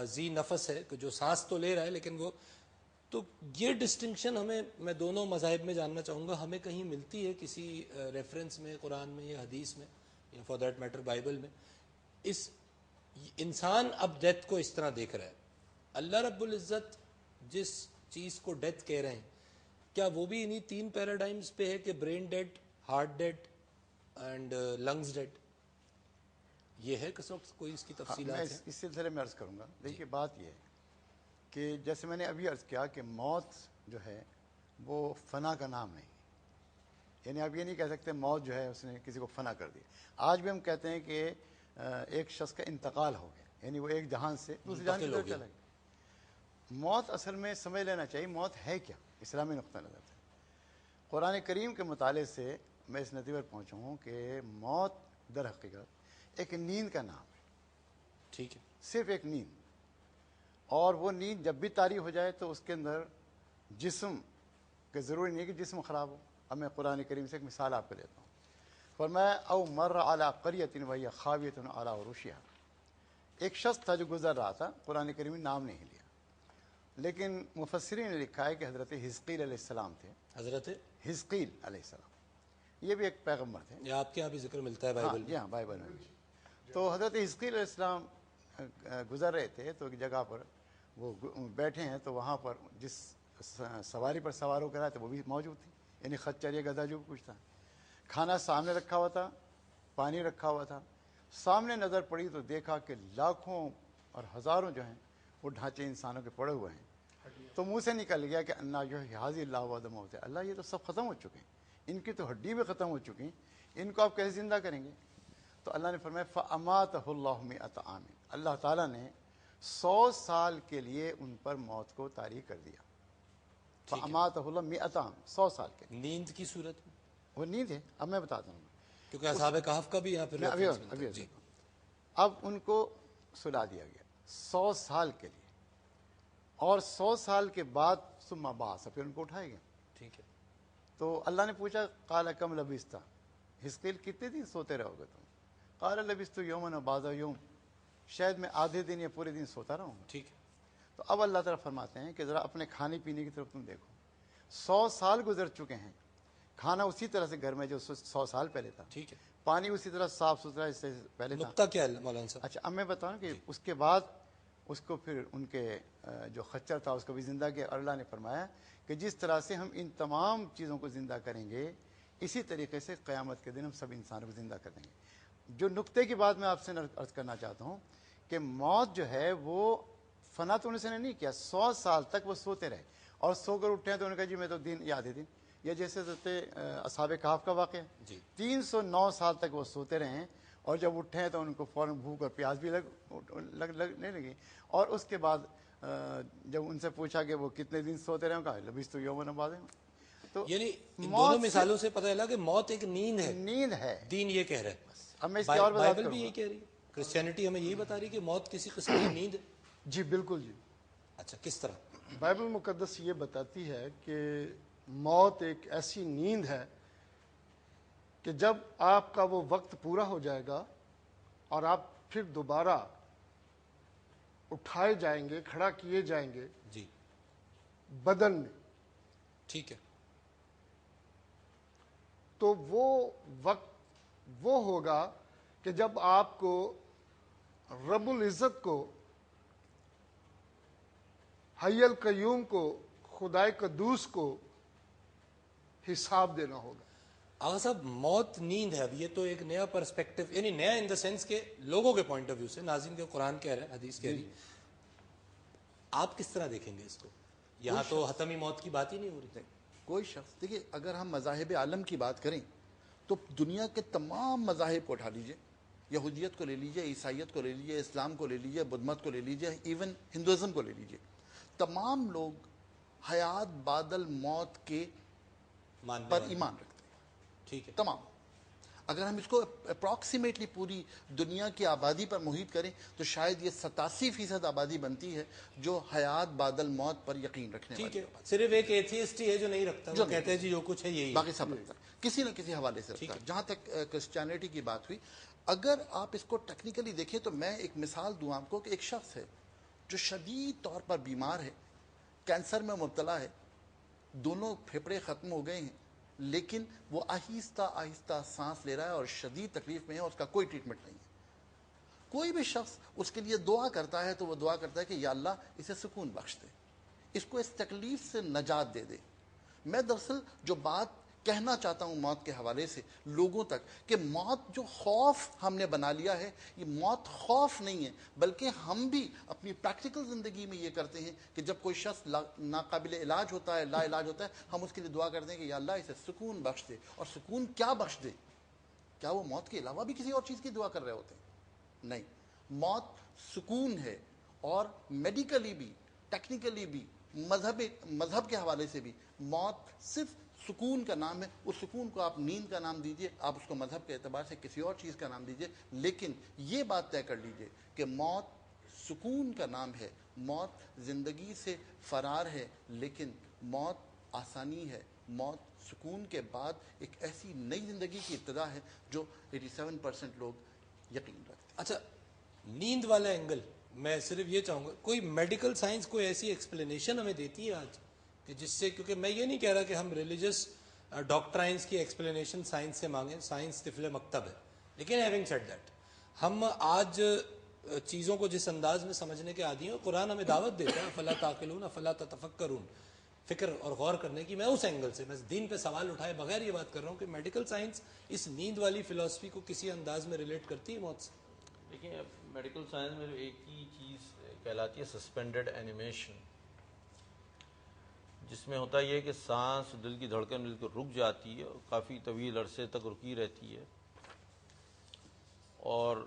ذی نفس ہے کہ جو سانس تو لے رہا ہے لیکن وہ تو یہ ڈسٹنکشن ہمیں میں دونوں مذاہب میں جاننا چاہوں گا ہمیں کہیں ملتی ہے کسی ریفرنس میں قرآن میں یا حدیث میں یا فار دیٹ میٹر بائبل میں اس انسان اب ڈیتھ کو اس طرح دیکھ رہا ہے اللہ رب العزت جس چیز کو ڈیتھ کہہ رہے ہیں کیا وہ بھی انہی تین پیراڈائمز پہ ہے کہ brain dead heart dead and lungs dead یہ ہے کوئی اس کی تفصیلات میں اس سلسلے میں عرض کروں گا دیکھیے بات یہ ہے کہ جیسے میں نے ابھی عرض کیا کہ موت جو ہے وہ فنا کا نام نہیں یعنی آپ یہ نہیں کہہ سکتے موت جو ہے اس نے کسی کو فنا کر دیا آج بھی ہم کہتے ہیں کہ ایک شخص کا انتقال ہو گیا یعنی وہ ایک جہان سے دوسرے جہان کی طرف چلا گیا موت اصل میں سمجھ لینا چاہیے موت ہے کیا اسلامی نقطہ نظر سے قرآن کریم کے مطالعے سے میں اس نتیجے پر پہنچا ہوں کہ موت در حقیقت ایک نیند کا نام ہے ٹھیک ہے صرف ایک نیند اور وہ نیند جب بھی طاری ہو جائے تو اس کے اندر جسم کہ ضروری نہیں ہے کہ جسم خراب ہو اب میں قرآن کریم سے ایک مثال آپ کو دیتا ہوں فرمایا او مر علی قریۃ وہی خاویۃ علی عروشہا ایک شخص تھا جو گزر رہا تھا قرآن کریم نے نام نہیں لیا لیکن مفسرین نے لکھا ہے کہ حضرت حزقیل علیہ السلام تھے حضرت حزقیل علیہ السلام یہ بھی ایک پیغمبر تھے یہ آپ کے یہاں بھی ذکر ملتا ہے بائبل میں ہاں بائبل میں بھی تو حضرت حزقیل علیہ السلام گزر رہے تھے تو ایک جگہ پر وہ بیٹھے ہیں تو وہاں پر جس سواری پر سوار ہو کر آئے تھے وہ بھی موجود تھی یعنی خچر یا گدھا جو کچھ تھا کھانا سامنے رکھا ہوا تھا پانی رکھا ہوا تھا سامنے نظر پڑی تو دیکھا کہ لاکھوں اور ہزاروں جو ہیں وہ ڈھانچے انسانوں کے پڑے ہوئے ہیں تو منہ سے نکل گیا کہ انا جو ہے حاضی اللہ وعدم ہوتے اللہ یہ تو سب ختم ہو چکے ہیں ان کی تو ہڈی بھی ختم ہو چکی ہیں ان کو آپ کیسے زندہ کریں گے تو اللہ نے فرمایا فَأَمَاتَهُ اللَّهُ مِئَةَ عَامٍ اللہ تعالیٰ نے 100 سال کے لیے ان پر موت کو طاری کر دیا فَأَمَاتَهُ اللَّهُ مِئَةَ عَامٍ 100 سال کے لیے نیند کی صورت میں وہ نیند ہے اب میں بتاتا ہوں کیونکہ اصحاب کہف کا بھی یہاں پہ ابھی اب ان کو سلا دیا گیا 100 سال کے لیے اور 100 سال کے بعد ثم بعث پھر ان کو اٹھایا گیا ٹھیک ہے تو اللہ نے پوچھا قال کم لبثت حزقیل کتنے دن سوتے رہو گے تم قال لبثت یوما و بعض یوم شاید میں آدھے دن یا پورے دن سوتا رہوں گا ٹھیک ہے تو اب اللہ تعالیٰ فرماتے ہیں کہ ذرا اپنے کھانے پینے کی طرف تم دیکھو 100 سال گزر چکے ہیں کھانا اسی طرح سے گھر میں جو 100 سال پہلے تھا ٹھیک ہے پانی اسی طرح صاف ستھرا اس سے پہلے تھا نقطہ کیا ہے مولانا صاحب اچھا اب میں بتاؤں کہ اس کے بعد اس کو پھر ان کے جو خچر تھا اس کو بھی زندہ کیا اور اللہ نے فرمایا کہ جس طرح سے ہم ان تمام چیزوں کو زندہ کریں گے اسی طریقے سے قیامت کے دن ہم سب انسانوں کو زندہ کر دیں گے جو نقطے کی بات میں آپ سے عرض کرنا چاہتا ہوں کہ موت جو ہے وہ فنا تو انہوں نے نہیں کیا 100 سال تک وہ سوتے رہے اور سو کر اٹھے تو انہوں نے کہا جی میں تو دن یاد ہے دن یا جیسے اصحاب کہف کا واقعہ جی 309 سال تک وہ سوتے رہے ہیں اور جب اٹھے ہیں تو ان کو فوراً بھوک اور پیاس بھی لگنے لگی اور اس کے بعد جب ان سے پوچھا کہ وہ کتنے دن سوتے رہے کہا لبثت یوما و بعض یوم تو یعنی ان دونوں مثالوں سے پتہ چلا کہ موت ایک نیند ہے دین یہ کہہ رہا ہے اب میں اس کی اور وضاحت بائبل بھی یہی کہہ رہی ہے کرسچینٹی ہمیں یہی بتا رہی ہے کہ موت کسی قسم کی نیند ہے جی بالکل جی اچھا کس طرح بائبل مقدس یہ بتاتی ہے کہ موت ایک ایسی نیند ہے کہ جب آپ کا وہ وقت پورا ہو جائے گا اور آپ پھر دوبارہ اٹھائے جائیں گے کھڑا کیے جائیں گے جی بدن میں ٹھیک ہے تو وہ وقت وہ ہوگا کہ جب آپ کو رب العزت کو حی القیوم کو خدائے قدوس کو حساب دینا ہوگا آغا صاحب موت نیند ہے اب یہ تو ایک نیا پرسپیکٹو یعنی نیا ان دا سینس کے لوگوں کے پوائنٹ آف ویو سے ناظرین کے قرآن کہہ رہا ہے حدیث کہہ رہی ہے آپ کس طرح دیکھیں گے اس کو یہاں تو حتمی موت کی بات ہی نہیں ہو رہی کوئی شخص دیکھیے اگر ہم مذاہب عالم کی بات کریں تو دنیا کے تمام مذاہب کو اٹھا لیجئے یہودیت کو لے لیجئے عیسائیت کو لے لیجئے اسلام کو لے لیجئے بدھ مت کو لے لیجئے ایون ہندوازم کو لے لیجئے تمام لوگ حیات بعد الموت کے پر ایمان رکھتے ہیں ٹھیک ہے تمام اگر ہم اس کو اپروکسیمیٹلی پوری دنیا کی آبادی پر محیط کریں تو شاید یہ 87% آبادی بنتی ہے جو حیات بعد الموت پر یقین رکھنے ٹھیک والی ہے صرف ایک ایتھیسٹ ہی ہے جو نہیں رکھتا جو کہتے ہیں جی جو کچھ ہے یہی باقی سب رکھتا ہے کسی نہ کسی حوالے سے رکھتا ٹھیک ہے ہے جہاں تک کرسچینٹی کی بات ہوئی اگر آپ اس کو ٹیکنیکلی دیکھیں تو میں ایک مثال دوں آپ کو کہ ایک شخص ہے جو شدید طور پر بیمار ہے، کینسر میں مبتلا ہے، دونوں پھیپھڑے ختم ہو گئے ہیں، لیکن وہ آہستہ آہستہ سانس لے رہا ہے اور شدید تکلیف میں ہے، اس کا کوئی ٹریٹمنٹ نہیں ہے۔ کوئی بھی شخص اس کے لیے دعا کرتا ہے تو وہ دعا کرتا ہے کہ یا اللہ اسے سکون بخش دے، اس کو اس تکلیف سے نجات دے دے۔ میں دراصل جو بات کہنا چاہتا ہوں موت کے حوالے سے لوگوں تک، کہ موت جو خوف ہم نے بنا لیا ہے، یہ موت خوف نہیں ہے، بلکہ ہم بھی اپنی پریکٹیکل زندگی میں یہ کرتے ہیں کہ جب کوئی شخص ناقابل علاج ہوتا ہے، لا علاج ہوتا ہے، ہم اس کے لیے دعا کرتے ہیں کہ یا اللہ اسے سکون بخش دے۔ اور سکون کیا بخش دے؟ کیا وہ موت کے علاوہ بھی کسی اور چیز کی دعا کر رہے ہوتے ہیں؟ نہیں، موت سکون ہے، اور میڈیکلی بھی، ٹیکنیکلی بھی، مذہب کے حوالے سے بھی موت صرف سکون کا نام ہے۔ اس سکون کو آپ نیند کا نام دیجئے، آپ اس کو مذہب کے اعتبار سے کسی اور چیز کا نام دیجئے، لیکن یہ بات طے کر لیجئے کہ موت سکون کا نام ہے، موت زندگی سے فرار ہے، لیکن موت آسانی ہے، موت سکون کے بعد ایک ایسی نئی زندگی کی ابتدا ہے جو 87% لوگ یقین رکھتے ہیں۔ اچھا، نیند والا اینگل میں صرف یہ چاہوں گا، کوئی میڈیکل سائنس کوئی ایسی ایکسپلینیشن ہمیں دیتی ہے آج کہ جس سے، کیونکہ میں یہ نہیں کہہ رہا کہ ہم ریلیجس ڈاکٹرائنس کی ایکسپلینیشن سائنس سے مانگیں، سائنس طفل مکتب ہے، لیکن ہیونگ سیڈ دیٹ ہم آج چیزوں کو جس انداز میں سمجھنے کے عادی ہیں، قرآن ہمیں دعوت دیتا ہے فلا تعقلون فلا تتفکرون، فکر اور غور کرنے کی۔ میں اس اینگل سے، میں دین پہ سوال اٹھائے بغیر یہ بات کر رہا ہوں کہ میڈیکل سائنس اس نیند والی فلسفی کو کسی انداز میں ریلیٹ کرتی ہے موت سے؟ دیکھیں، میڈیکل سائنس میں ایک ہی چیز کہلاتی ہے سسپینڈڈ اینیمیشن، جس میں ہوتا یہ ہے کہ سانس، دل کی دھڑکن بالکل رک جاتی ہے اور کافی طویل عرصے تک رکی رہتی ہے، اور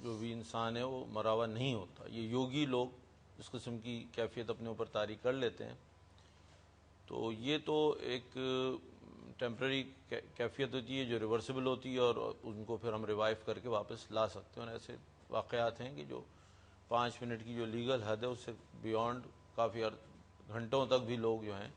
جو بھی انسان ہے وہ مرا ہوا نہیں ہوتا۔ یہ یوگی لوگ اس قسم کی کیفیت اپنے اوپر طاری کر لیتے ہیں، تو یہ تو ایک ٹیمپرری کیفیت ہوتی ہے جو ریورسبل ہوتی ہے، اور ان کو پھر ہم ریوائیو کر کے واپس لا سکتے ہیں۔ اور ایسے واقعات ہیں کہ جو 5 منٹ کی جو لیگل حد ہے اس سے بیونڈ کافی گھنٹوں تک بھی لوگ جو ہیں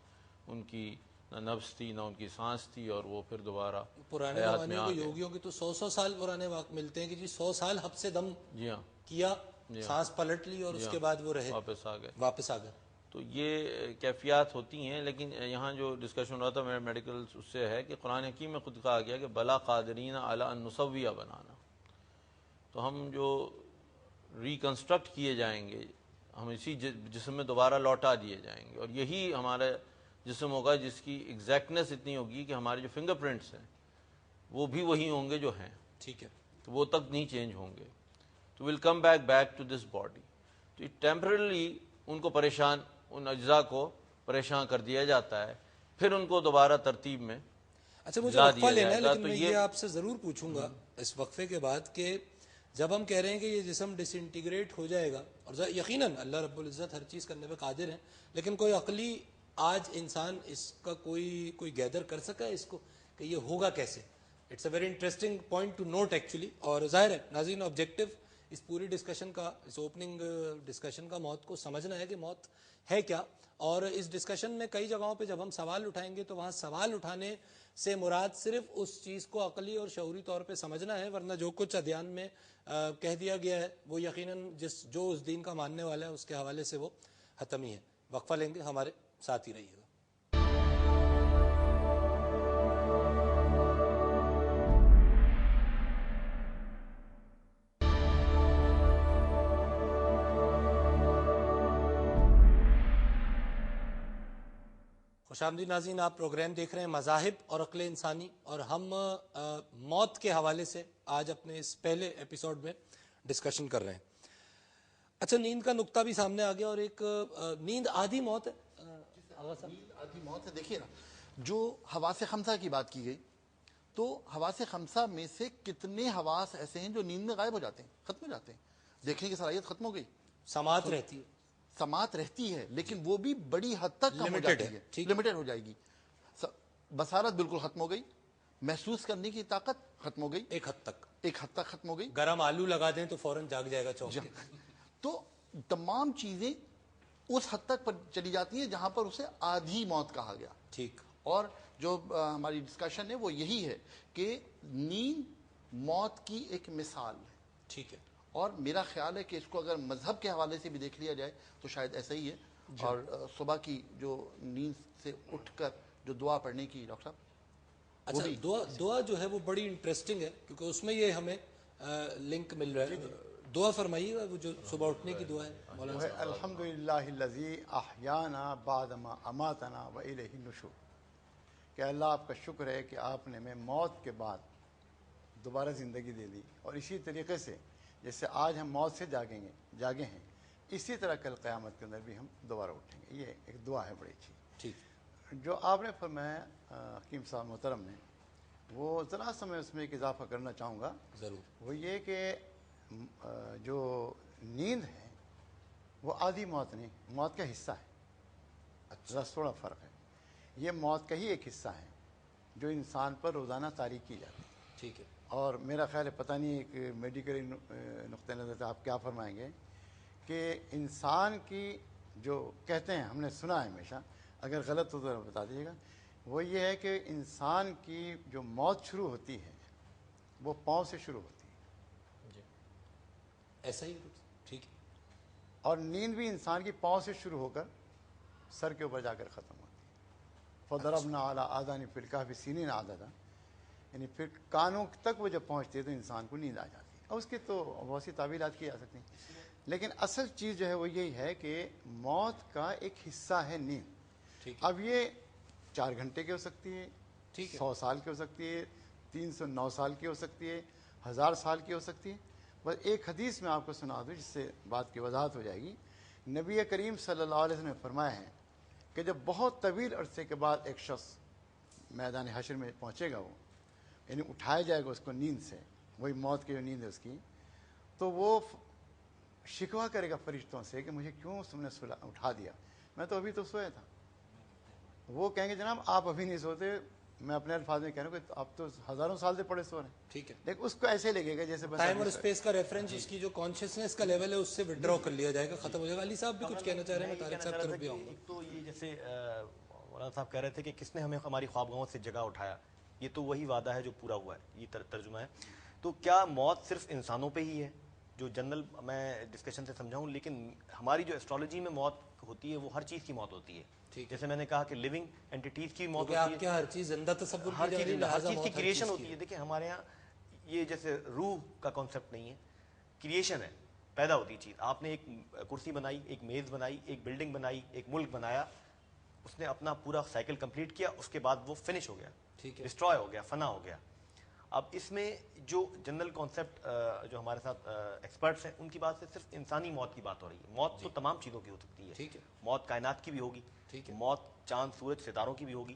ان کی نہ نفس تھی نہ ان کی سانس تھی، اور وہ پھر دوبارہ پرانے حیات زمانے میں کے آ گئے۔ یوگیوں کے تو 100 سال پرانے واقع ملتے ہیں کہ جی 100 سال حب سے دم جی ہاں، کیا، سانس پلٹ لی اور اس کے بعد وہ رہے، واپس آ گئے۔ واپس آ گئے۔ تو یہ کیفیات ہوتی ہیں، لیکن یہاں جو ڈسکشن ہو رہا تھا میڈیکل اس سے ہے کہ قرآن حکیم میں خود کہا گیا کہ بلا قادرین علی ان نسویہ بنانا، تو ہم جو ریکنسٹرکٹ کیے جائیں گے، ہم اسی جسم میں دوبارہ لوٹا دیے جائیں گے، اور یہی ہمارا جسم ہوگا جس کی ایگزیکٹنس اتنی ہوگی کہ ہمارے جو فنگر پرنٹس ہیں وہ بھی وہی ہوں گے جو ہیں، ٹھیک ہے، تو وہ تک نہیں چینج ہوں گے، تو welcome back to this body. تو ٹیمپرلی ان کو پریشان، ان اجزاء کو پریشان کر دیا جاتا ہے، پھر ان کو دوبارہ ترتیب میں اچھا مجھے لا وقفہ دیا لینا ہے، جائے گا۔ لیکن تو میں یہ آپ سے ضرور پوچھوں گا اس وقفے کے بعد کہ جب ہم کہہ رہے ہیں کہ یہ جسم ڈس انٹیگریٹ ہو جائے گا، اور یقیناً اللہ رب العزت ہر چیز کرنے پہ قادر ہیں، لیکن کوئی عقلی آج انسان اس کا کوئی گیدر کر سکا ہے اس کو کہ یہ ہوگا کیسے؟ It's a very interesting point to note actually, اور ظاہر ہے ناظرین آبجیکٹو اس پوری ڈسکشن کا، اس اوپننگ ڈسکشن کا موت کو سمجھنا ہے کہ موت ہے کیا، اور اس ڈسکشن میں کئی جگہوں پہ جب ہم سوال اٹھائیں گے تو وہاں سوال اٹھانے سے مراد صرف اس چیز کو عقلی اور شعوری طور پہ سمجھنا ہے، ورنہ جو کچھ ادیان میں کہہ دیا گیا ہے وہ یقیناً جو اس دین کا ماننے والا ہے اس کے حوالے سے وہ حتمی ہے۔ وقفہ لیں گے، ہمارے ساتھ ہی رہیے گا۔ خوش آمدید ناظرین، آپ پروگرام دیکھ رہے ہیں مذاہب اور عقل انسانی، اور ہم موت کے حوالے سے آج اپنے اس پہلے ایپیسوڈ میں ڈسکشن کر رہے ہیں۔ اچھا، نیند کا نقطہ بھی سامنے آ گیا، اور ایک نیند آدھی موت ہے۔ نیند آدھی موت ہے۔ دیکھیے نا، جو حواس خمسہ کی بات کی گئی، تو حواس خمسہ میں سے کتنے حواس ایسے ہیں جو نیند میں غائب ہو جاتے ہیں، ختم ہو جاتے ہیں؟ دیکھنے کی صلاحیت ختم ہو گئی، سماعت رہتی ہے، سماعت رہتی ہے، لیکن وہ بھی بڑی حد تک کم ہو Limited جاتی ہے، ہے، ٹھیک۔ لمیٹڈ ہو جائے گی۔ بصارت بالکل ختم ہو گئی، محسوس کرنے کی طاقت ختم ہو گئی، ایک حد تک۔ ایک حد تک ختم ہو گئی۔ گرم آلو لگا دیں تو فوراً جاگ جائے گا چونک کے۔ تو تمام چیزیں اس حد تک پر چلی جاتی ہیں جہاں پر اسے آدھی موت کہا گیا۔ ٹھیک، اور جو ہماری ڈسکشن ہے وہ یہی ہے کہ نیند موت کی ایک مثال ہے. ٹھیک ہے. اور میرا خیال ہے کہ اس کو اگر مذہب کے حوالے سے بھی دیکھ لیا جائے تو شاید ایسا ہی ہے. اور صبح کی جو نیند سے اٹھ کر جو دعا پڑھنے کی ڈاکٹر صاحب, اچھا, دعا جو ہے وہ بڑی انٹرسٹنگ ہے کیونکہ اس میں یہ ہمیں لنک مل رہا ہے. دعا فرمائیے گا, وہ جو صبح اٹھنے کی دعا ہے مولانا وہ ہے الحمدللہ الذی احیانا بعد ما اماتنا والیہ النشور, کہ اللہ آپ کا شکر ہے کہ آپ نے ہمیں موت کے بعد دوبارہ زندگی دے دی, اور اسی طریقے سے جیسے آج ہم موت سے جاگے ہیں, اسی طرح کل قیامت کے اندر بھی ہم دوبارہ اٹھیں گے. یہ ایک دعا ہے بڑی اچھی. ٹھیک. جو آپ نے فرمایا حکیم صاحب محترم نے, وہ ذرا سا میں اس میں ایک اضافہ کرنا چاہوں گا. ضرور. وہ یہ کہ جو نیند ہے وہ آدھی موت نہیں, موت کا حصہ ہے. ذرا تھوڑا فرق ہے. یہ موت کا ہی ایک حصہ ہے جو انسان پر روزانہ طاری کی جاتی ہے. ٹھیک ہے. اور میرا خیال ہے پتہ نہیں ایک میڈیکل نقطۂ نظر سے آپ کیا فرمائیں گے کہ انسان کی جو کہتے ہیں, ہم نے سنا ہے ہمیشہ, اگر غلط ہو تو بتا دیجیے گا, وہ یہ ہے کہ انسان کی جو موت شروع ہوتی ہے وہ پاؤں سے شروع ہوتی ہے. ایسا ہی. ٹھیک ہے. اور نیند بھی انسان کی پاؤں سے شروع ہو کر سر کے اوپر جا کر ختم ہوتی ہے. فضربنا علی آذان فی الکہف سنین عددا, یعنی پھر کانوں تک وہ جب پہنچتی ہے تو انسان کو نیند آ جاتی ہے. اور اس کی تو بہت سی تعویلات کی جا سکتی ہیں, لیکن اصل چیز جو ہے وہ یہی ہے کہ موت کا ایک حصہ ہے نیند. اب یہ 4 گھنٹے کی ہو سکتی ہے, 100 سال کی ہو سکتی ہے, 309 سال کی ہو سکتی ہے, 1000 سال کی ہو سکتی ہے. بس ایک حدیث میں آپ کو سنا دوں جس سے بات کی وضاحت ہو جائے گی. نبی کریم صلی اللہ علیہ وسلم نے فرمایا ہے کہ جب بہت طویل عرصے کے بعد ایک شخص میدان حشر میں پہنچے گا, وہ یعنی اٹھایا جائے گا اس کو نیند سے, وہی موت کی جو نیند ہے اس کی, تو وہ شکوہ کرے گا فرشتوں سے کہ مجھے کیوں تم نے اٹھا دیا, میں تو ابھی تو سویا تھا. وہ کہیں گے جناب آپ ابھی نہیں سوتے, میں اپنے الفاظ میں کہہ رہا ہوں کہ آپ تو ہزاروں سال سے پڑے سو رہے ہیں. ٹھیک ہے. لیکن اس کو ایسے لگے گا جیسے ٹائم اور اسپیس کا ریفرنس, اس کی جو کانشیسنس کا لیول ہے اس سے وڈرا کر لیا جائے گا, ختم ہو جائے گا. علی صاحب بھی کچھ کہنا چاہ رہے ہیں, میں طارق صاحب کی طرف بھی آؤں گا. ایک تو یہ جیسے مولانا صاحب کہہ رہے تھے کہ کس نے ہمیں ہماری خوابگاہوں سے جگہ اٹھایا, یہ تو وہی وعدہ ہے جو پورا ہوا ہے, یہ ترجمہ ہے. تو کیا موت صرف انسانوں پہ ہی ہے, جو جنرل میں ڈسکشن سے سمجھاؤں, لیکن ہماری جو ایسٹرالوجی میں موت ہوتی ہے وہ ہر چیز کی موت ہوتی ہے. جیسے میں نے کہا کہ لیونگ اینٹیٹیز کی موت ہوتی ہے, آپ کیا ہر چیز زندہ تصور ہر چیز کی کریشن ہوتی ہے. دیکھیں ہمارے یہاں یہ جیسے روح کا کانسیپٹ نہیں ہے, کریشن ہے, پیدا ہوتی چیز. آپ نے ایک کرسی بنائی, ایک میز بنائی, ایک بلڈنگ بنائی, ایک ملک بنایا, اس نے اپنا پورا سائیکل کمپلیٹ کیا, اس کے بعد وہ فنش ہو گیا, ڈسٹروائے ہو گیا, فنا ہو گیا. اب اس میں جو جنرل کانسیپٹ جو ہمارے ساتھ ایکسپرٹس ہیں ان کی بات سے صرف انسانی موت کی بات ہو رہی ہے. موت تو تمام چیزوں کی ہو سکتی ہے, موت کائنات کی بھی ہوگی, موت چاند سورج ستاروں کی بھی ہوگی,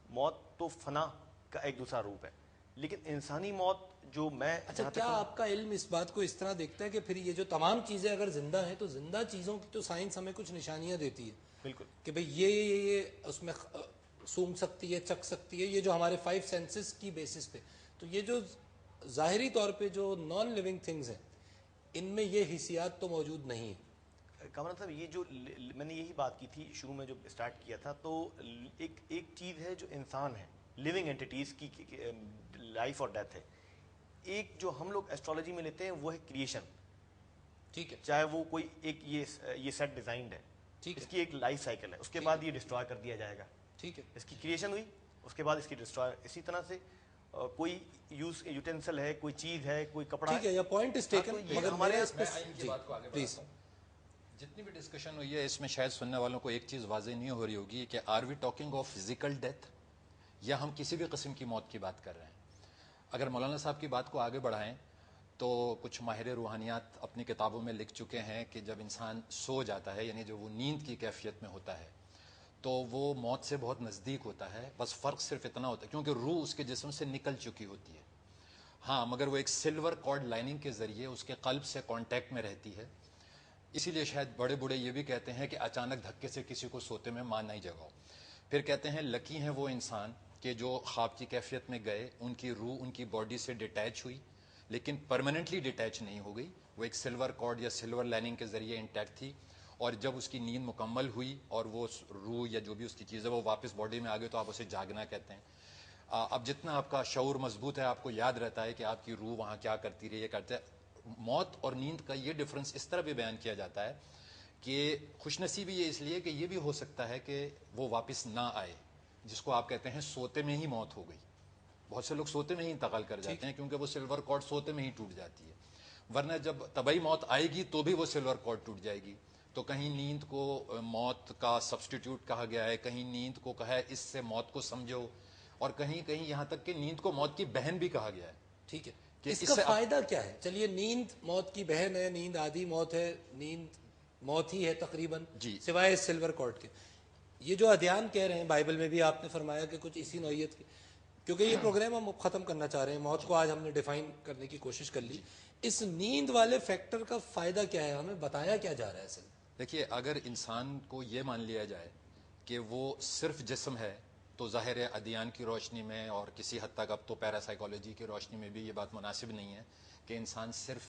موت تو فنا کا ایک دوسرا روپ ہے. لیکن انسانی موت جو میں, اچھا کیا آپ کا علم اس بات کو اس طرح دیکھتا ہے کہ پھر یہ جو تمام چیزیں اگر زندہ ہیں تو زندہ چیزوں کی تو سائنس ہمیں کچھ نشانیاں دیتی ہے بالکل کہ بھئی یہ اس میں سونگ سکتی ہے, چکھ سکتی ہے, یہ جو ہمارے 5 سینسز کی بیسس پہ, تو یہ جو ظاہری طور پہ جو نان لیونگ تھنگز ہیں ان میں یہ حسیات تو موجود نہیں ہیں. کامران صاحب یہ جو میں نے یہی بات کی تھی شروع میں جو اسٹارٹ کیا تھا, تو ایک چیز ہے جو انسان ہے, لیونگ اینٹیٹیز کی لائف اور ڈیتھ ہے. ایک جو ہم لوگ ایسٹرالوجی میں لیتے ہیں وہ ہے کریشن. ٹھیک ہے. چاہے وہ کوئی ایک یہ سیٹ ڈیزائنڈ ہے, اس کی ایک لائف سائیکل ہے, اس کے بعد یہ ڈسٹروائے کر دیا جائے گا. ٹھیک ہے. اس کی کریشن ہوئی, اس کے بعد اس کی ڈسٹروائے. اسی طرح سے کوئی یوٹینسل ہے, کوئی چیز ہے, کوئی کپڑا ہے. ٹھیک ہے, یا پوائنٹ از ٹیکن. مگر ہمارے بات کو آگے پلیز جتنی بھی ڈسکشن ہوئی ہے اس میں شاید سننے والوں کو ایک چیز واضح نہیں ہو رہی ہوگی کہ are we talking of physical death یا ہم کسی بھی قسم کی موت کی بات کر رہے ہیں. اگر مولانا صاحب کی بات کو آگے بڑھائیں تو کچھ ماہر روحانیات اپنی کتابوں میں لکھ چکے ہیں کہ جب انسان سو جاتا ہے, یعنی جو وہ نیند کی کیفیت میں ہوتا ہے, تو وہ موت سے بہت نزدیک ہوتا ہے. بس فرق صرف اتنا ہوتا ہے کیونکہ روح اس کے جسم سے نکل چکی ہوتی ہے. ہاں, مگر وہ ایک سلور کارڈ لائننگ کے ذریعے اس کے قلب سے کانٹیکٹ میں رہتی ہے. اسی لیے شاید بڑے بوڑھے یہ بھی کہتے ہیں کہ اچانک دھکے سے کسی کو سوتے میں ماں نہیں جگاؤ. پھر کہتے ہیں لکی ہیں وہ انسان کہ جو خواب کی کیفیت میں گئے, ان کی روح ان کی باڈی سے ڈیٹیچ ہوئی, لیکن پرماننٹلی ڈیٹیچ نہیں ہو گئی. وہ ایک سلور کارڈ یا سلور لائننگ کے ذریعے انٹیکٹ تھی, اور جب اس کی نیند مکمل ہوئی اور وہ روح یا جو بھی اس کی چیز ہے وہ واپس باڈی میں آ گئی تو آپ اسے جاگنا کہتے ہیں. اب جتنا آپ کا شعور مضبوط ہے، آپ کو یاد رہتا ہے کہ آپ کی روح وہاں کیا کرتی رہی ہے، کرتے موت اور نیند کا یہ ڈفرنس اس طرح بھی بیان کیا جاتا ہے کہ خوش نصیبی یہ اس لیے کہ یہ بھی ہو سکتا ہے کہ وہ واپس نہ آئے، جس کو آپ کہتے ہیں سوتے میں ہی موت ہو گئی. بہت سے لوگ سوتے میں ہی انتقال کر جاتے ہیں کیونکہ وہ سلور کارڈ سوتے میں ہی ٹوٹ جاتی ہے، ورنہ جب طبعی موت آئے گی تو بھی وہ سلور کارڈ ٹوٹ جائے گی. تو کہیں نیند کو موت کا سبسٹیٹیوٹ کہا گیا ہے، کہیں نیند کو کہا ہے اس سے موت کو سمجھو، اور کہیں کہیں یہاں تک کہ نیند کو موت کی بہن بھی کہا گیا ہے. ٹھیک ہے، کہ اس اس کا سے فائدہ کیا ہے؟ چلیے نیند موت کی بہن ہے، نیند آدھی موت ہے، نیند موت ہی ہے تقریباً، جی. سوائے سلور کارڈ کے. یہ جو ادیان کہہ رہے ہیں بائبل میں بھی آپ نے فرمایا کہ کچھ اسی نوعیت کے، کیونکہ یہ پروگرام ہم ختم کرنا چاہ رہے ہیں، موت کو آج ہم نے ڈیفائن کرنے کی کوشش کر لی. اس نیند والے فیکٹر کا فائدہ کیا ہے؟ ہمیں بتایا کیا جا رہا ہے اصل میں؟ دیکھیے، اگر انسان کو یہ مان لیا جائے کہ وہ صرف جسم ہے تو ظاہر ہے ادیان کی روشنی میں اور کسی حد تک اب تو پیرا سائیکالوجی کی روشنی میں بھی یہ بات مناسب نہیں ہے کہ انسان صرف